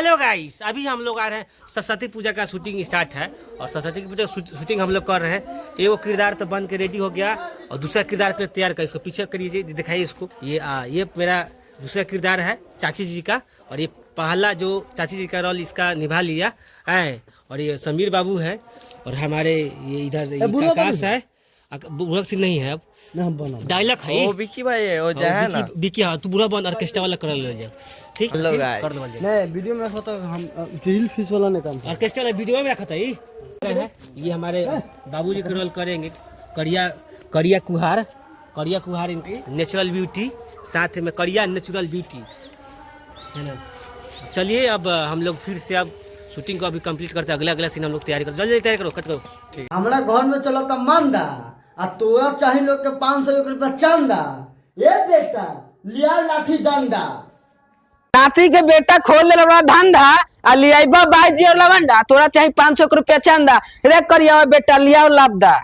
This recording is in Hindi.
हेलो गाइस, अभी हम लोग आ रहे हैं। सरस्वती पूजा का शूटिंग स्टार्ट है और सरस्वती पूजा शूटिंग हम लोग कर रहे हैं। एक किरदार तो बन के रेडी हो गया और दूसरा किरदार के तैयार कर, इसको पीछे करिए, दिखाइए इसको। ये मेरा दूसरा किरदार है चाची जी का, और ये पहला जो चाची जी का रोल इसका निभा लिया है। और ये समीर बाबू है और हमारे ये इधर आकाश है। बुरा सिंह नहीं है, अब डायलॉग है वो विकी भाई है, वो जो है ना विकी। हाँ, तू बुरा बन ऑर्केस्ट्रा वाला कर ले जा, ठीक हेलो गाइस। कर दो। नहीं वीडियो में रखा था हम, रील फीस वाला नहीं काम। ऑर्केस्ट्रा वाला वीडियो में रखा था ये हमारे बाबूजी के रोल करेंगे। करिया कुहार इनकी नेचुरल ब्यूटी, साथ में करिया नेचुरल ब्यूटी है ना। चलिए अब हम लोग फिर से अब शूटिंग को अभी कंप्लीट करते हैं। अगला सीन हम लोग तैयारी करो, जल्दी तैयारी करो, कट करो। ठीक, हमारा घर में चलो तो मांदा आ तोरा चाहिए लोग के 500 रुपया चांदा। ये बेटा लिया लाठी डंडा, नाती के बेटा खोल ले बड़ा धंधा आ लिया बाई जी और लवंडा। तोरा चाहिए 500 रुपया चंदा रे करिया बेटा लिया लाभदा।